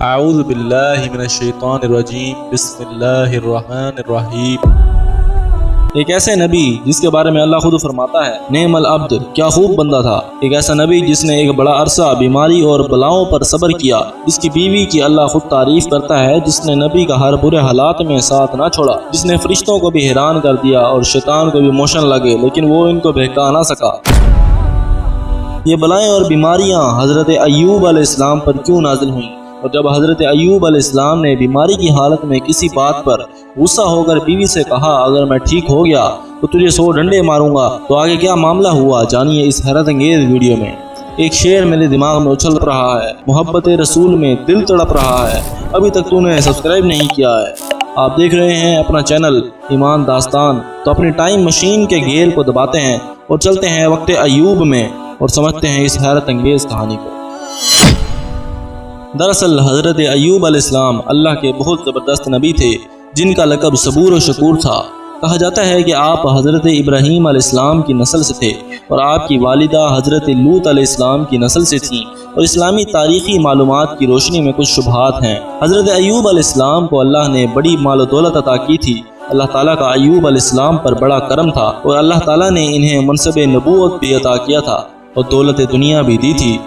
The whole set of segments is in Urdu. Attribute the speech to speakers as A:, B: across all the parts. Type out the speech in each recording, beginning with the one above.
A: اعوذ باللہ من الشیطان الرجیم بسم اللہ الرحمن الرحیم۔ ایک ایسے نبی جس کے بارے میں اللہ خود فرماتا ہے، نعم العبد، کیا خوب بندہ تھا۔ ایک ایسا نبی جس نے ایک بڑا عرصہ بیماری اور بلاؤں پر صبر کیا، جس کی بیوی کی اللہ خود تعریف کرتا ہے، جس نے نبی کا ہر برے حالات میں ساتھ نہ چھوڑا، جس نے فرشتوں کو بھی حیران کر دیا اور شیطان کو بھی موشن لگے لیکن وہ ان کو بہکا نہ سکا۔ یہ بلائیں اور بیماریاں حضرت ایوب علیہ السلام پر کیوں نازل ہوئیں؟ اور جب حضرت ایوب علیہ السلام نے بیماری کی حالت میں کسی بات پر غصہ ہو کر بیوی سے کہا، اگر میں ٹھیک ہو گیا تو تجھے 100 ڈنڈے ماروں گا، تو آگے کیا معاملہ ہوا جانیے اس حیرت انگیز ویڈیو میں۔ ایک شعر میرے دماغ میں اچھل رہا ہے، محبت رسول میں دل تڑپ رہا ہے، ابھی تک تو نے سبسکرائب نہیں کیا ہے۔ آپ دیکھ رہے ہیں اپنا چینل ایمان داستان، تو اپنی ٹائم مشین کے گیئر کو دباتے ہیں اور چلتے ہیں وقت ایوب میں اور سمجھتے ہیں اس حیرت انگیز کہانی کو۔ دراصل حضرت ایوب علیہ السلام اللہ کے بہت زبردست نبی تھے، جن کا لقب صبور و شکور تھا۔ کہا جاتا ہے کہ آپ حضرت ابراہیم علیہ السلام کی نسل سے تھے اور آپ کی والدہ حضرت لوط علیہ السلام کی نسل سے تھیں، اور اسلامی تاریخی معلومات کی روشنی میں کچھ شبہات ہیں۔ حضرت ایوب علیہ السلام کو اللہ نے بڑی مال و دولت عطا کی تھی۔ اللہ تعالیٰ کا ایوب علیہ السلام پر بڑا کرم تھا اور اللہ تعالیٰ نے انہیں منصب نبوت بھی عطا کیا تھا اور دولت دنیا بھی دی تھی۔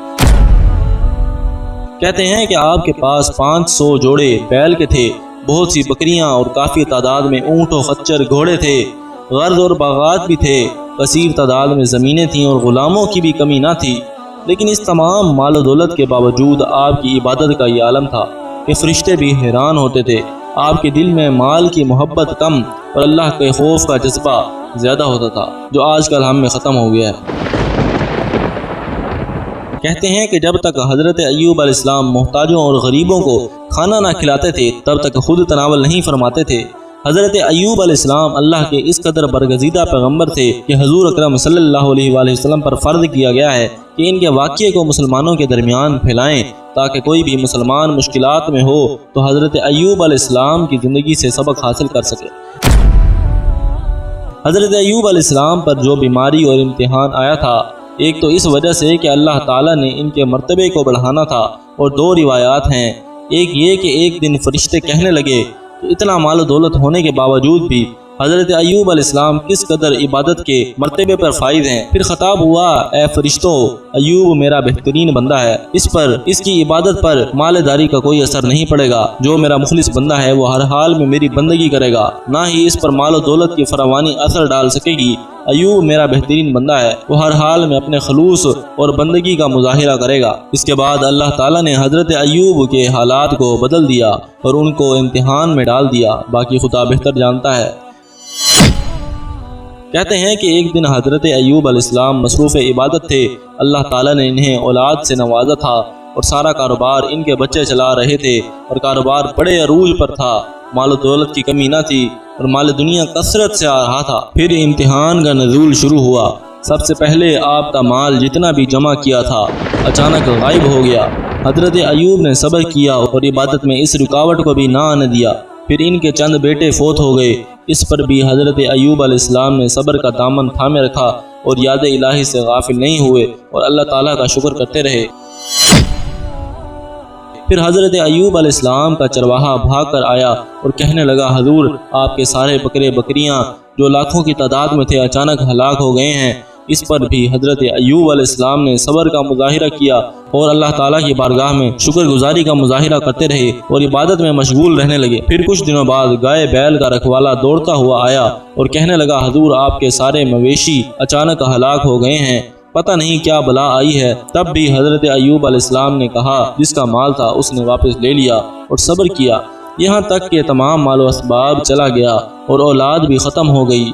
A: کہتے ہیں کہ آپ کے پاس 500 جوڑے بیل کے تھے، بہت سی بکریاں اور کافی تعداد میں اونٹ و خچر گھوڑے تھے، غرض اور باغات بھی تھے، کثیر تعداد میں زمینیں تھیں اور غلاموں کی بھی کمی نہ تھی۔ لیکن اس تمام مال و دولت کے باوجود آپ کی عبادت کا یہ عالم تھا کہ فرشتے بھی حیران ہوتے تھے۔ آپ کے دل میں مال کی محبت کم اور اللہ کے خوف کا جذبہ زیادہ ہوتا تھا، جو آج کل ہم میں ختم ہو گیا ہے۔ کہتے ہیں کہ جب تک حضرت ایوب علیہ السلام محتاجوں اور غریبوں کو کھانا نہ کھلاتے تھے تب تک خود تناول نہیں فرماتے تھے۔ حضرت ایوب علیہ السلام اللہ کے اس قدر برگزیدہ پیغمبر تھے کہ حضور اکرم صلی اللہ علیہ وآلہ وسلم پر فرض کیا گیا ہے کہ ان کے واقعے کو مسلمانوں کے درمیان پھیلائیں، تاکہ کوئی بھی مسلمان مشکلات میں ہو تو حضرت ایوب علیہ السلام کی زندگی سے سبق حاصل کر سکے۔ حضرت ایوب علیہ السلام پر جو بیماری اور امتحان آیا تھا، ایک تو اس وجہ سے کہ اللہ تعالیٰ نے ان کے مرتبے کو بڑھانا تھا، اور 2 روایات ہیں۔ ایک یہ کہ ایک دن فرشتے کہنے لگے کہ اتنا مال و دولت ہونے کے باوجود بھی حضرت ایوب علیہ السلام کس قدر عبادت کے مرتبے پر فائز ہیں۔ پھر خطاب ہوا، اے فرشتوں، ایوب میرا بہترین بندہ ہے، اس کی عبادت پر مالداری کا کوئی اثر نہیں پڑے گا۔ جو میرا مخلص بندہ ہے وہ ہر حال میں میری بندگی کرے گا، نہ ہی اس پر مال و دولت کی فراوانی اثر ڈال سکے گی۔ ایوب میرا بہترین بندہ ہے، وہ ہر حال میں اپنے خلوص اور بندگی کا مظاہرہ کرے گا۔ اس کے بعد اللہ تعالیٰ نے حضرت ایوب کے حالات کو بدل دیا اور ان کو امتحان میں ڈال دیا، باقی خدا بہتر جانتا ہے۔ کہتے ہیں کہ ایک دن حضرت ایوب علیہ السلام مصروف عبادت تھے، اللہ تعالیٰ نے انہیں اولاد سے نوازا تھا اور سارا کاروبار ان کے بچے چلا رہے تھے، اور کاروبار بڑے عروج پر تھا، مال و دولت کی کمی نہ تھی اور مال دنیا کثرت سے آ رہا تھا۔ پھر امتحان کا نزول شروع ہوا۔ سب سے پہلے آپ کا مال جتنا بھی جمع کیا تھا اچانک غائب ہو گیا۔ حضرت ایوب نے صبر کیا اور عبادت میں اس رکاوٹ کو بھی نہ آنے دیا۔ پھر ان کے چند بیٹے فوت ہو گئے، اس پر بھی حضرت ایوب علیہ السلام نے صبر کا دامن تھامے رکھا اور یاد الہی سے غافل نہیں ہوئے اور اللہ تعالیٰ کا شکر کرتے رہے۔ پھر حضرت ایوب علیہ السلام کا چرواہا بھاگ کر آیا اور کہنے لگا، حضور، آپ کے سارے بکرے بکریاں جو لاکھوں کی تعداد میں تھے اچانک ہلاک ہو گئے ہیں۔ اس پر بھی حضرت ایوب علیہ السلام نے صبر کا مظاہرہ کیا اور اللہ تعالیٰ کی بارگاہ میں شکر گزاری کا مظاہرہ کرتے رہے اور عبادت میں مشغول رہنے لگے۔ پھر کچھ دنوں بعد گائے بیل کا رکھوالا دوڑتا ہوا آیا اور کہنے لگا، حضور، آپ کے سارے مویشی اچانک ہلاک ہو گئے ہیں، پتہ نہیں کیا بلا آئی ہے۔ تب بھی حضرت ایوب علیہ السلام نے کہا، جس کا مال تھا اس نے واپس لے لیا اور صبر کیا، یہاں تک کہ تمام مال و اسباب چلا گیا اور اولاد بھی ختم ہو گئی۔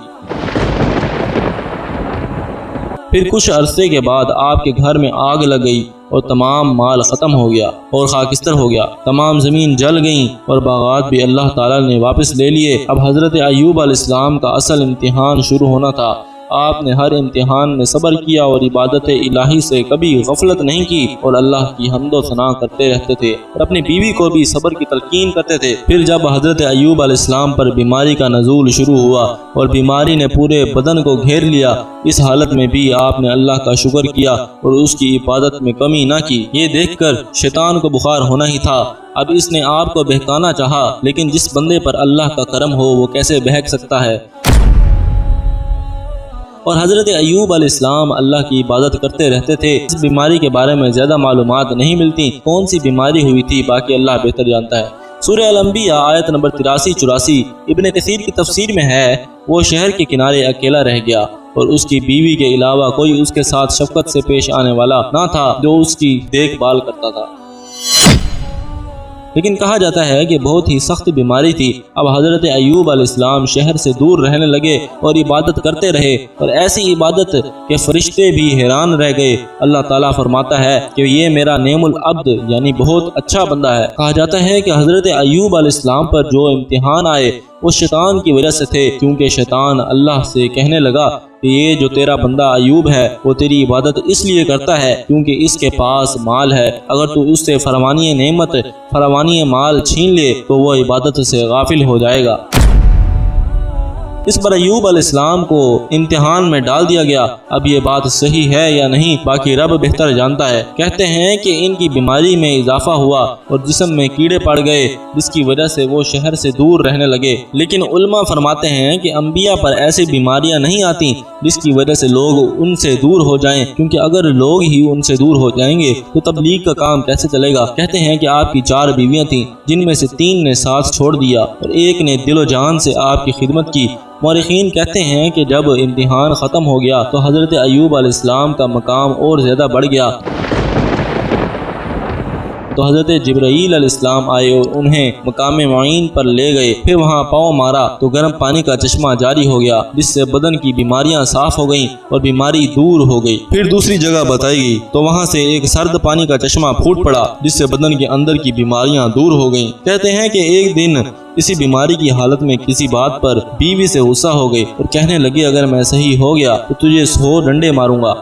A: پھر کچھ عرصے کے بعد آپ کے گھر میں آگ لگ گئی اور تمام مال ختم ہو گیا اور خاکستر ہو گیا، تمام زمین جل گئیں اور باغات بھی اللہ تعالیٰ نے واپس لے لیے۔ اب حضرت ایوب علیہ السلام کا اصل امتحان شروع ہونا تھا۔ آپ نے ہر امتحان میں صبر کیا اور عبادت الہی سے کبھی غفلت نہیں کی اور اللہ کی حمد و ثنا کرتے رہتے تھے اور اپنی بیوی کو بھی صبر کی تلقین کرتے تھے۔ پھر جب حضرت ایوب علیہ السلام پر بیماری کا نزول شروع ہوا اور بیماری نے پورے بدن کو گھیر لیا، اس حالت میں بھی آپ نے اللہ کا شکر کیا اور اس کی عبادت میں کمی نہ کی۔ یہ دیکھ کر شیطان کو بخار ہونا ہی تھا، اب اس نے آپ کو بہکانا چاہا، لیکن جس بندے پر اللہ کا کرم ہو وہ کیسے بہک سکتا ہے۔ اور حضرت ایوب علیہ السلام اللہ کی عبادت کرتے رہتے تھے۔ اس بیماری کے بارے میں زیادہ معلومات نہیں ملتی، کون سی بیماری ہوئی تھی باقی اللہ بہتر جانتا ہے۔ سورہ الانبیاء آیت نمبر 83-84 ابن کثیر کی تفسیر میں ہے، وہ شہر کے کنارے اکیلا رہ گیا اور اس کی بیوی کے علاوہ کوئی اس کے ساتھ شفقت سے پیش آنے والا نہ تھا جو اس کی دیکھ بھال کرتا تھا۔ لیکن کہا جاتا ہے کہ بہت ہی سخت بیماری تھی۔ اب حضرت ایوب علیہ السلام شہر سے دور رہنے لگے اور عبادت کرتے رہے، اور ایسی عبادت کہ فرشتے بھی حیران رہ گئے۔ اللہ تعالیٰ فرماتا ہے کہ یہ میرا نعم العبد یعنی بہت اچھا بندہ ہے۔ کہا جاتا ہے کہ حضرت ایوب علیہ السلام پر جو امتحان آئے وہ شیطان کی وجہ سے تھے، کیونکہ شیطان اللہ سے کہنے لگا کہ یہ جو تیرا بندہ ایوب ہے وہ تیری عبادت اس لیے کرتا ہے کیونکہ اس کے پاس مال ہے، اگر تو اس سے فراوانی نعمت فراوانی مال چھین لے تو وہ عبادت سے غافل ہو جائے گا۔ اس پر ایوب علیہ السلام کو امتحان میں ڈال دیا گیا۔ اب یہ بات صحیح ہے یا نہیں باقی رب بہتر جانتا ہے۔ کہتے ہیں کہ ان کی بیماری میں اضافہ ہوا اور جسم میں کیڑے پڑ گئے، جس کی وجہ سے وہ شہر سے دور رہنے لگے۔ لیکن علماء فرماتے ہیں کہ انبیاء پر ایسی بیماریاں نہیں آتی جس کی وجہ سے لوگ ان سے دور ہو جائیں، کیونکہ اگر لوگ ہی ان سے دور ہو جائیں گے تو تبلیغ کا کام کیسے چلے گا۔ کہتے ہیں کہ آپ کی 4 بیویاں تھیں، جن میں سے 3 نے ساتھ چھوڑ دیا اور ایک نے دل و جان سے آپ کی خدمت کی۔ مورخین کہتے ہیں کہ جب امتحان ختم ہو گیا تو حضرت ایوب علیہ السلام کا مقام اور زیادہ بڑھ گیا، تو حضرت جبرائیل علیہ السلام آئے اور انہیں مقام معین پر لے گئے۔ پھر وہاں پاؤں مارا تو گرم پانی کا چشمہ جاری ہو گیا، جس سے بدن کی بیماریاں صاف ہو گئیں اور بیماری دور ہو گئی۔ پھر دوسری جگہ بتائی گئی تو وہاں سے ایک سرد پانی کا چشمہ پھوٹ پڑا، جس سے بدن کے اندر کی بیماریاں دور ہو گئیں۔ کہتے ہیں کہ ایک دن اسی بیماری کی حالت میں کسی بات پر بیوی سے غصہ ہو گئے اور کہنے لگے اگر میں صحیح ہو گیا تو تجھے 100 ڈنڈے ماروں گا۔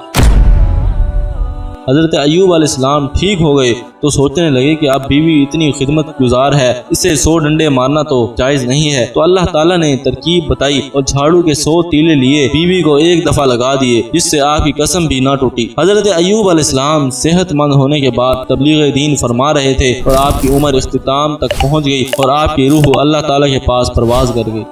A: حضرت ایوب علیہ السلام ٹھیک ہو گئے تو سوچنے لگے کہ اب بیوی اتنی خدمت گزار ہے، اسے 100 ڈنڈے مارنا تو جائز نہیں ہے۔ تو اللہ تعالیٰ نے ترکیب بتائی اور جھاڑو کے 100 تیلے لیے بیوی کو ایک دفعہ لگا دیے، جس سے آپ کی قسم بھی نہ ٹوٹی۔ حضرت ایوب علیہ السلام صحت مند ہونے کے بعد تبلیغ دین فرما رہے تھے اور آپ کی عمر اختتام تک پہنچ گئی اور آپ کی روح اللہ تعالیٰ کے پاس پرواز کر گئی۔